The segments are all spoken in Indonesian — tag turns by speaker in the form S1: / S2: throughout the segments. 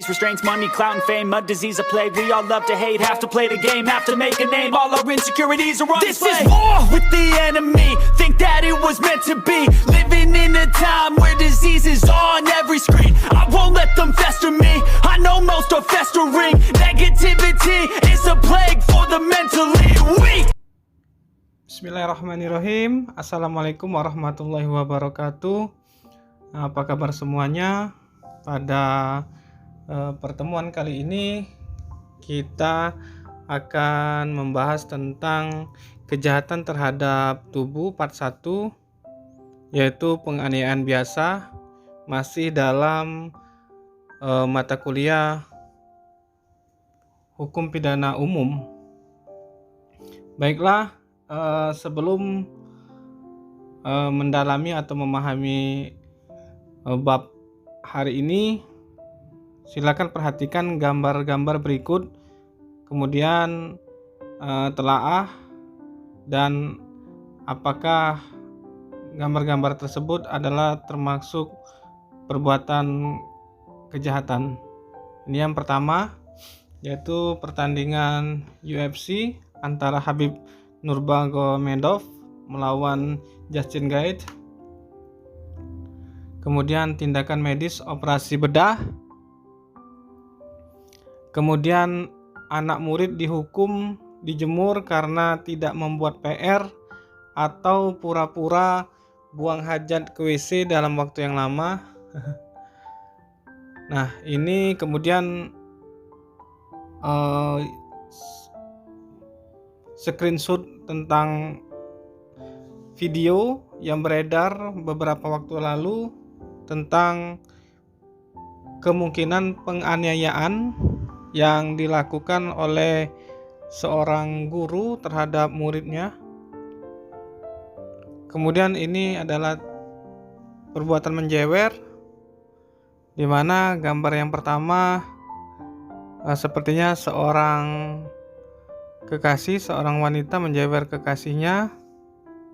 S1: streets, restraints, money, clout, and fame, a disease, a plague. We all love to hate, have to play the game, have to make a name. All our insecurities are on display. This is war with the enemy. Think that it was meant to be. Living in a time where disease is on every screen. I won't let them fester me. I know most are festering. Negativity is a plague for the mentally weak.
S2: Bismillahirrahmanirrahim. Assalamualaikum warahmatullahi wabarakatuh. Apa kabar semuanya? Pada pertemuan kali ini kita akan membahas tentang kejahatan terhadap tubuh part 1, yaitu penganiayaan biasa, masih dalam mata kuliah hukum pidana umum. Baiklah, sebelum mendalami atau memahami bab hari ini, silakan perhatikan gambar-gambar berikut, kemudian telaah dan apakah gambar-gambar tersebut adalah termasuk perbuatan kejahatan. Ini yang pertama, yaitu pertandingan UFC antara Khabib Nurmagomedov melawan Justin Gaethje. Kemudian tindakan medis operasi bedah. Kemudian anak murid dihukum dijemur karena tidak membuat PR atau pura-pura buang hajat ke WC dalam waktu yang lama. Nah, ini kemudian screenshot tentang video yang beredar beberapa waktu lalu tentang kemungkinan penganiayaan yang dilakukan oleh seorang guru terhadap muridnya. Kemudian ini adalah perbuatan menjewer, di mana gambar yang pertama sepertinya seorang kekasih, seorang wanita menjewer kekasihnya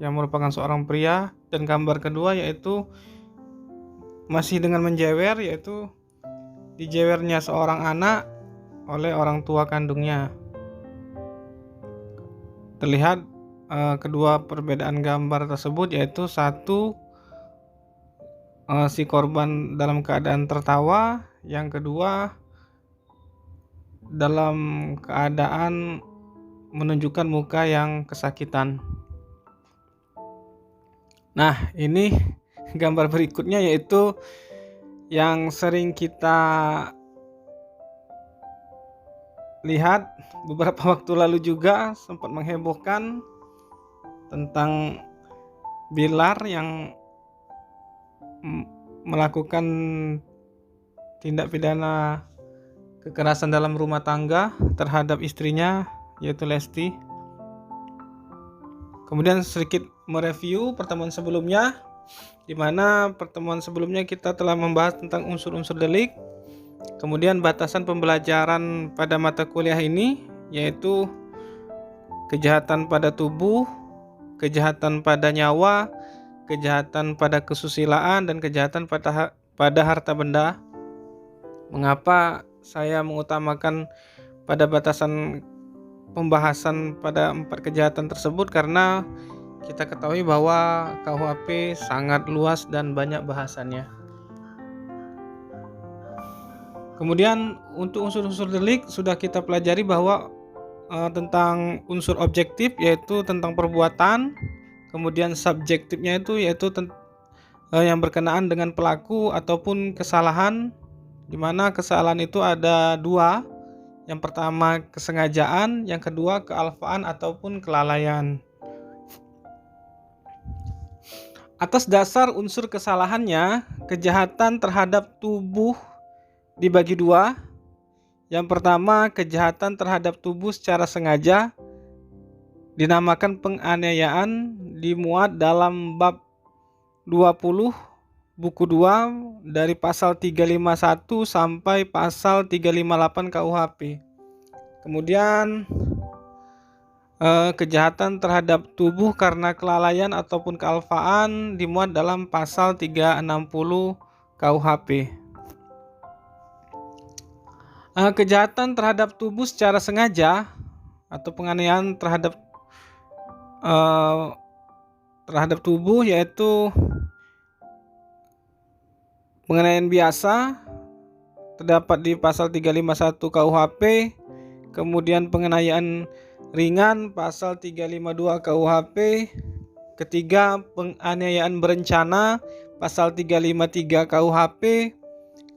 S2: yang merupakan seorang pria, dan gambar kedua yaitu masih dengan menjewer, yaitu dijewernya seorang anak oleh orang tua kandungnya. Terlihat kedua perbedaan gambar tersebut, yaitu satu si korban dalam keadaan tertawa, yang kedua dalam keadaan menunjukkan muka yang kesakitan. Nah, ini gambar berikutnya, yaitu yang sering kita lihat beberapa waktu lalu juga sempat menghebohkan tentang Bilar yang melakukan tindak pidana kekerasan dalam rumah tangga terhadap istrinya, yaitu Lesti. Kemudian sedikit mereview pertemuan sebelumnya, di mana pertemuan sebelumnya kita telah membahas tentang unsur-unsur delik, kemudian batasan pembelajaran pada mata kuliah ini, yaitu kejahatan pada tubuh, kejahatan pada nyawa, kejahatan pada kesusilaan, dan kejahatan pada harta benda. Mengapa saya mengutamakan pada batasan pembahasan pada 4 kejahatan tersebut? Karena kita ketahui bahwa KUHP sangat luas dan banyak bahasannya. Kemudian untuk unsur-unsur delik sudah kita pelajari bahwa tentang unsur objektif, yaitu tentang perbuatan, kemudian subjektifnya yaitu yang berkenaan dengan pelaku ataupun kesalahan, di mana kesalahan itu ada 2. Yang pertama kesengajaan, yang kedua kealfaan ataupun kelalaian. Atas dasar unsur kesalahannya, kejahatan terhadap tubuh dibagi 2. Yang pertama, kejahatan terhadap tubuh secara sengaja dinamakan penganiayaan, dimuat dalam bab 20 buku 2 dari pasal 351 sampai pasal 358 KUHP. Kemudian kejahatan terhadap tubuh karena kelalaian ataupun kealfaan dimuat dalam pasal 360 KUHP. Kejahatan terhadap tubuh secara sengaja atau penganiayaan terhadap tubuh, yaitu penganiayaan biasa terdapat di pasal 351 KUHP, kemudian penganiayaan ringan pasal 352 KUHP, ketiga penganiayaan berencana pasal 353 KUHP,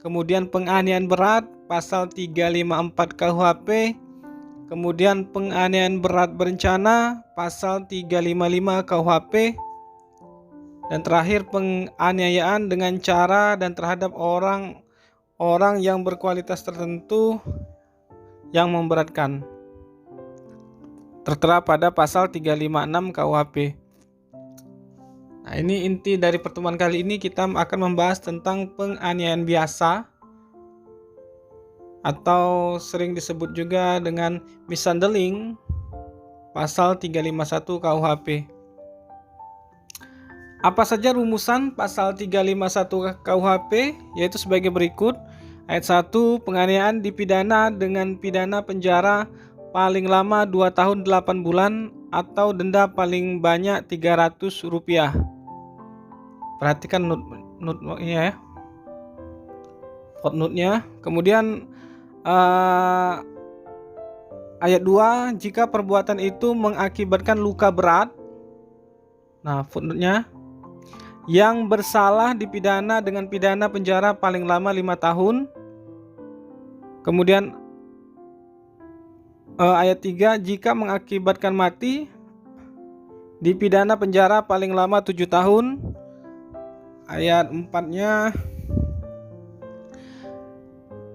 S2: kemudian penganiayaan berat pasal 354 KUHP, kemudian penganiayaan berat berencana pasal 355 KUHP, dan terakhir penganiayaan dengan cara dan terhadap orang yang berkualitas tertentu yang memberatkan, tertera pada pasal 356 KUHP. Nah, ini inti dari pertemuan kali ini. Kita akan membahas tentang penganiayaan biasa atau sering disebut juga dengan mishandling pasal 351 KUHP. Apa saja rumusan pasal 351 KUHP? Yaitu sebagai berikut. Ayat 1, penganiayaan dipidana dengan pidana penjara paling lama 2 tahun 8 bulan atau denda paling banyak Rp300. Perhatikan footnote-nya ya. Footnote-nya. Kemudian ayat 2, jika perbuatan itu mengakibatkan luka berat. Nah, footnote-nya, yang bersalah dipidana dengan pidana penjara paling lama 5 tahun. Kemudian ayat 3, jika mengakibatkan mati dipidana penjara paling lama 7 tahun. Ayat 4-nya,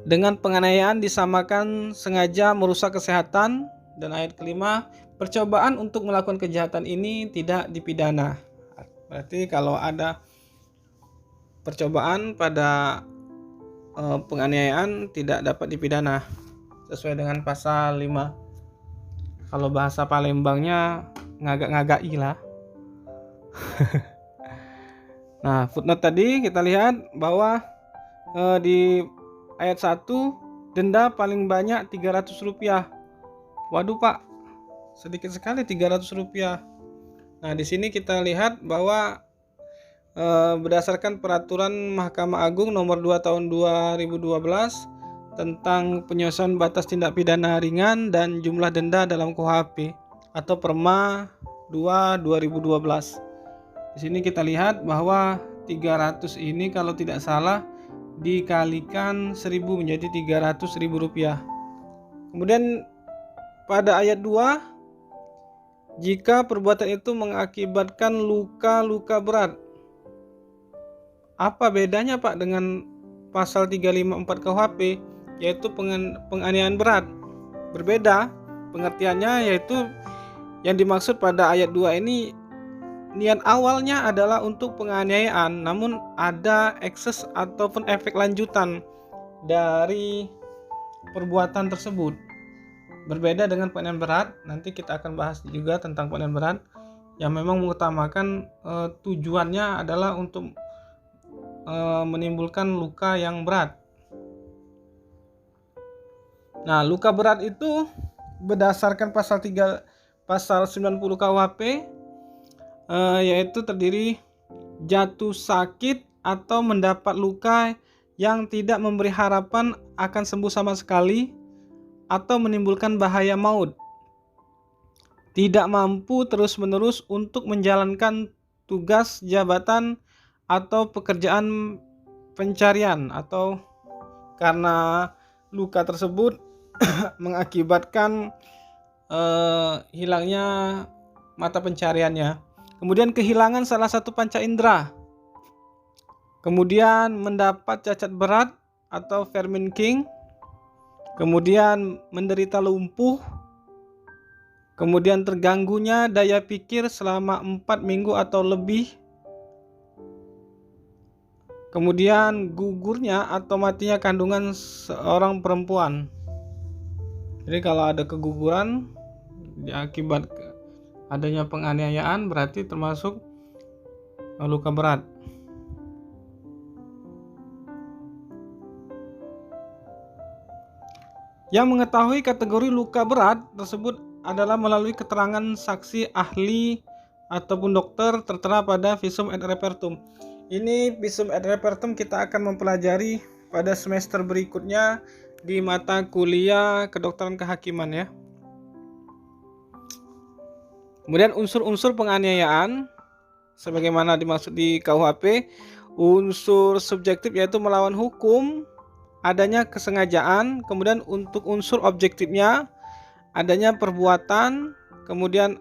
S2: dengan penganiayaan disamakan sengaja merusak kesehatan. Dan ayat kelima, percobaan untuk melakukan kejahatan ini tidak dipidana. Berarti kalau ada percobaan pada penganiayaan tidak dapat dipidana sesuai dengan pasal 5. Kalau bahasa Palembangnya ngagak-ngagai lah. Nah, footnote tadi kita lihat bahwa di ayat 1 denda paling banyak Rp300. Waduh Pak, sedikit sekali Rp300. Nah, di sini kita lihat bahwa berdasarkan peraturan Mahkamah Agung nomor 2 tahun 2012 tentang penyelesaian batas tindak pidana ringan dan jumlah denda dalam KUHP atau Perma 2 2012. Di sini kita lihat bahwa 300 ini kalau tidak salah dikalikan 1000 menjadi Rp300.000. Kemudian pada ayat 2, jika perbuatan itu mengakibatkan luka berat. Apa bedanya Pak dengan pasal 354 KUHP, yaitu penganiayaan berat? Berbeda pengertiannya, yaitu yang dimaksud pada ayat 2 ini niat awalnya adalah untuk penganiayaan, namun ada ekses ataupun efek lanjutan dari perbuatan tersebut. Berbeda dengan penganiayaan berat, nanti kita akan bahas juga tentang penganiayaan berat yang memang mengutamakan tujuannya adalah untuk menimbulkan luka yang berat. Nah, luka berat itu berdasarkan pasal 90 KUHP yaitu terdiri jatuh sakit atau mendapat luka yang tidak memberi harapan akan sembuh sama sekali atau menimbulkan bahaya maut, tidak mampu terus-menerus untuk menjalankan tugas jabatan atau pekerjaan pencarian, atau karena luka tersebut mengakibatkan hilangnya mata pencariannya. Kemudian kehilangan salah satu panca indera. Kemudian mendapat cacat berat atau Verminking. Kemudian menderita lumpuh. Kemudian terganggunya daya pikir selama 4 minggu atau lebih. Kemudian gugurnya atau matinya kandungan seorang perempuan. Jadi kalau ada keguguran akibat adanya penganiayaan berarti termasuk luka berat. Yang mengetahui kategori luka berat tersebut adalah melalui keterangan saksi ahli ataupun dokter tertera pada visum et repertum. Ini visum et repertum kita akan mempelajari pada semester berikutnya di mata kuliah kedokteran kehakiman ya. Kemudian unsur-unsur penganiayaan sebagaimana dimaksud di KUHP, unsur subjektif yaitu melawan hukum, adanya kesengajaan, kemudian untuk unsur objektifnya adanya perbuatan, kemudian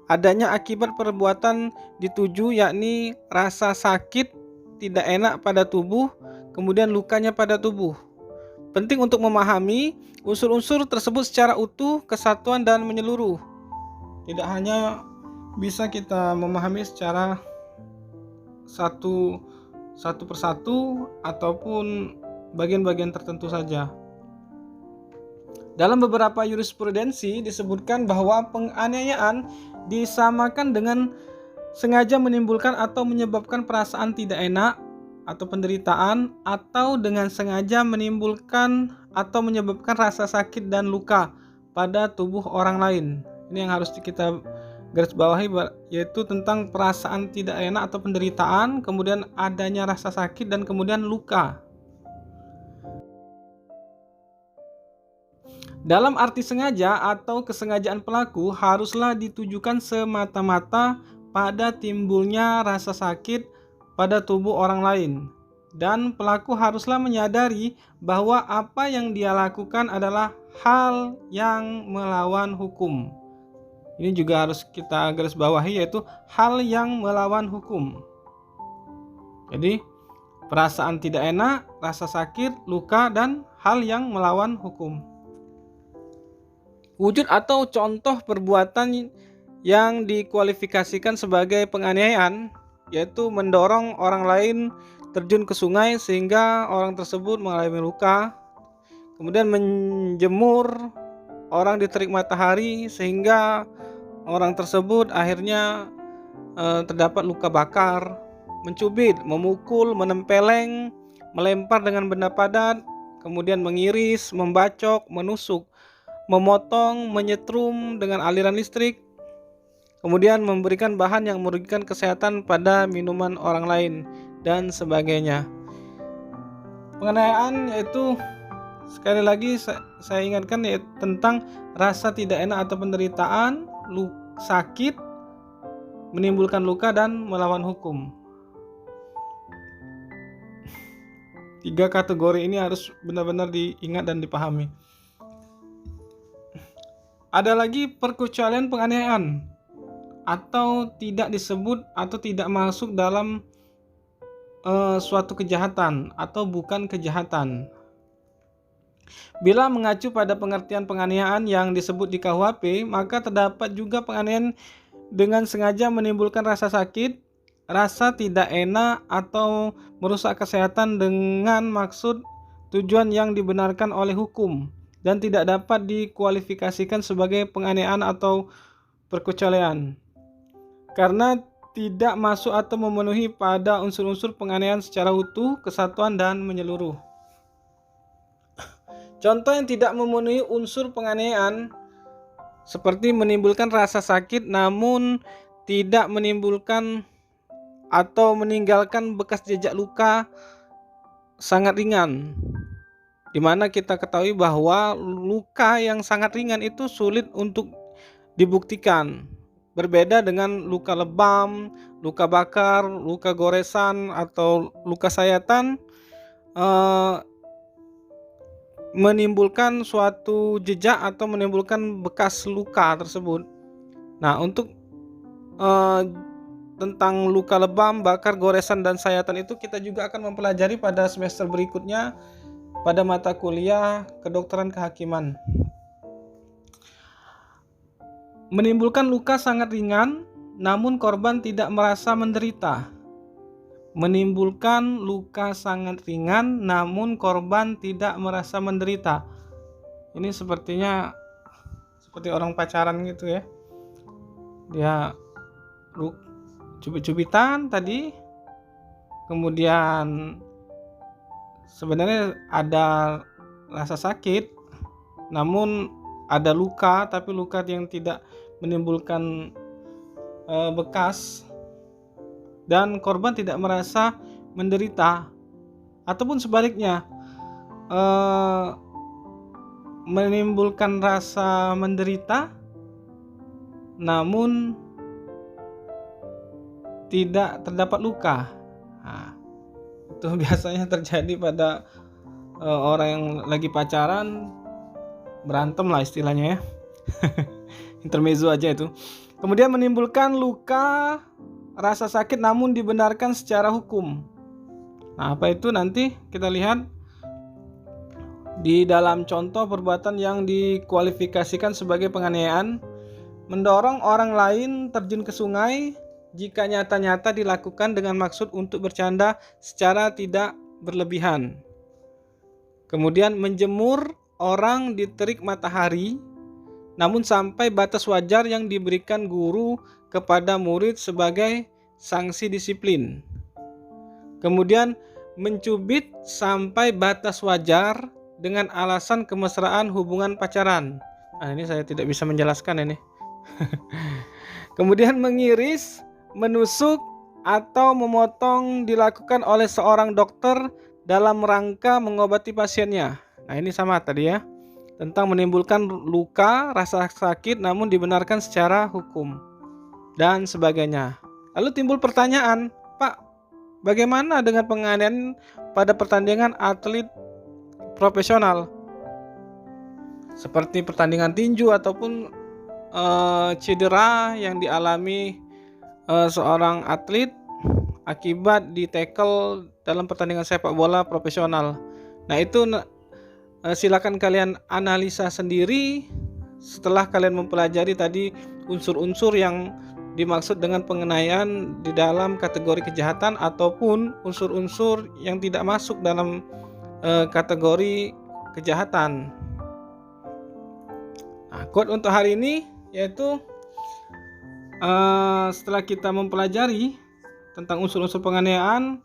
S2: adanya akibat perbuatan dituju yakni rasa sakit, tidak enak pada tubuh, kemudian lukanya pada tubuh. Penting untuk memahami unsur-unsur tersebut secara utuh, kesatuan dan menyeluruh. Tidak hanya bisa kita memahami secara satu persatu ataupun bagian-bagian tertentu saja. Dalam beberapa jurisprudensi disebutkan bahwa penganiayaan disamakan dengan sengaja menimbulkan atau menyebabkan perasaan tidak enak atau penderitaan, atau dengan sengaja menimbulkan atau menyebabkan rasa sakit dan luka pada tubuh orang lain. Ini yang harus kita garis bawahi, yaitu tentang perasaan tidak enak atau penderitaan, kemudian adanya rasa sakit dan kemudian luka. Dalam arti sengaja atau kesengajaan pelaku haruslah ditujukan semata-mata pada timbulnya rasa sakit pada tubuh orang lain, dan pelaku haruslah menyadari bahwa apa yang dia lakukan adalah hal yang melawan hukum. Ini juga harus kita garis bawahi, yaitu hal yang melawan hukum. Jadi perasaan tidak enak, rasa sakit, luka, dan hal yang melawan hukum. Wujud atau contoh perbuatan yang dikualifikasikan sebagai penganiayaan yaitu mendorong orang lain terjun ke sungai sehingga orang tersebut mengalami luka, kemudian menjemur orang di terik matahari sehingga orang tersebut akhirnya terdapat luka bakar, mencubit, memukul, menempeleng, melempar dengan benda padat, kemudian mengiris, membacok, menusuk, memotong, menyetrum dengan aliran listrik, kemudian memberikan bahan yang merugikan kesehatan pada minuman orang lain, dan sebagainya. Penganiayaan yaitu, sekali lagi saya ingatkan, yaitu tentang rasa tidak enak atau penderitaan, sakit, menimbulkan luka, dan melawan hukum. 3 kategori ini harus benar-benar diingat dan dipahami. Ada lagi perkecualian penganiayaan atau tidak disebut atau tidak masuk dalam suatu kejahatan atau bukan kejahatan. Bila mengacu pada pengertian penganiayaan yang disebut di KUHP, maka terdapat juga penganiayaan dengan sengaja menimbulkan rasa sakit, rasa tidak enak, atau merusak kesehatan dengan maksud tujuan yang dibenarkan oleh hukum dan tidak dapat dikualifikasikan sebagai penganiayaan atau perkecualian karena tidak masuk atau memenuhi pada unsur-unsur penganiayaan secara utuh, kesatuan, dan menyeluruh. Contoh yang tidak memenuhi unsur penganiayaan seperti menimbulkan rasa sakit namun tidak menimbulkan atau meninggalkan bekas jejak luka sangat ringan, di mana kita ketahui bahwa luka yang sangat ringan itu sulit untuk dibuktikan. Berbeda dengan luka lebam, luka bakar, luka goresan, atau luka sayatan menimbulkan suatu jejak atau menimbulkan bekas luka tersebut. Nah, untuk tentang luka lebam, bakar, goresan, dan sayatan itu kita juga akan mempelajari pada semester berikutnya pada mata kuliah kedokteran kehakiman. Menimbulkan luka sangat ringan namun korban tidak merasa menderita. Menimbulkan luka sangat ringan namun korban tidak merasa menderita. Ini sepertinya seperti orang pacaran gitu ya. Dia cubit-cubitan tadi, kemudian sebenarnya ada rasa sakit, namun ada luka, tapi luka yang tidak menimbulkan bekas, dan korban tidak merasa menderita, ataupun sebaliknya menimbulkan rasa menderita namun tidak terdapat luka. Nah, itu biasanya terjadi pada orang yang lagi pacaran, berantem lah istilahnya ya. Intermezzo aja itu. Kemudian menimbulkan luka, rasa sakit namun dibenarkan secara hukum. Nah, apa itu nanti kita lihat di dalam contoh perbuatan yang dikualifikasikan sebagai penganiayaan. Mendorong orang lain terjun ke sungai jika nyata-nyata dilakukan dengan maksud untuk bercanda secara tidak berlebihan. Kemudian menjemur orang di terik matahari namun sampai batas wajar yang diberikan guru kepada murid sebagai sanksi disiplin. Kemudian mencubit sampai batas wajar dengan alasan kemesraan hubungan pacaran. Nah, ini saya tidak bisa menjelaskan ini. Kemudian mengiris, menusuk, atau memotong dilakukan oleh seorang dokter dalam rangka mengobati pasiennya. Nah, ini sama tadi ya, tentang menimbulkan luka, rasa sakit namun dibenarkan secara hukum dan sebagainya. Lalu timbul pertanyaan, Pak, bagaimana dengan penganiayaan pada pertandingan atlet profesional seperti pertandingan tinju ataupun cedera yang dialami seorang atlet akibat di tackle dalam pertandingan sepak bola profesional. Nah, itu silakan kalian analisa sendiri setelah kalian mempelajari tadi unsur-unsur yang dimaksud dengan penganiayaan di dalam kategori kejahatan ataupun unsur-unsur yang tidak masuk dalam kategori kejahatan. Nah, quote untuk hari ini yaitu setelah kita mempelajari tentang unsur-unsur penganiayaan,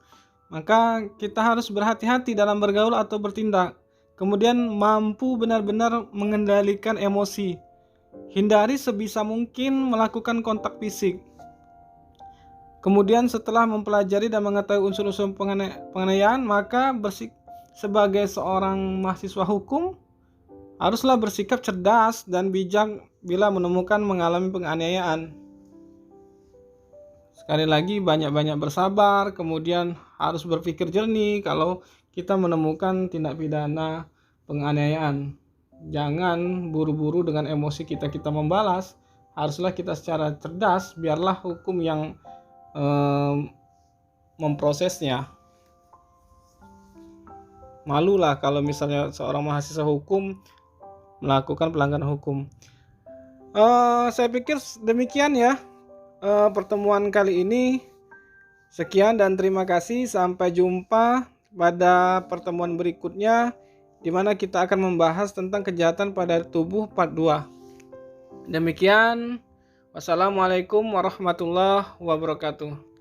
S2: maka kita harus berhati-hati dalam bergaul atau bertindak. Kemudian mampu benar-benar mengendalikan emosi. Hindari sebisa mungkin melakukan kontak fisik. Kemudian setelah mempelajari dan mengetahui unsur-unsur penganiayaan, maka sebagai seorang mahasiswa hukum haruslah bersikap cerdas dan bijak bila menemukan mengalami penganiayaan. Sekali lagi, banyak-banyak bersabar, kemudian harus berpikir jernih kalau kita menemukan tindak pidana penganiayaan. Jangan buru-buru dengan emosi kita membalas. Haruslah kita secara cerdas, biarlah hukum yang memprosesnya. Malulah kalau misalnya seorang mahasiswa hukum melakukan pelanggaran hukum. Saya pikir demikian ya pertemuan kali ini. Sekian dan terima kasih. Sampai jumpa pada pertemuan berikutnya, di mana kita akan membahas tentang kejahatan pada tubuh part 2. Demikian. Wassalamualaikum warahmatullahi wabarakatuh.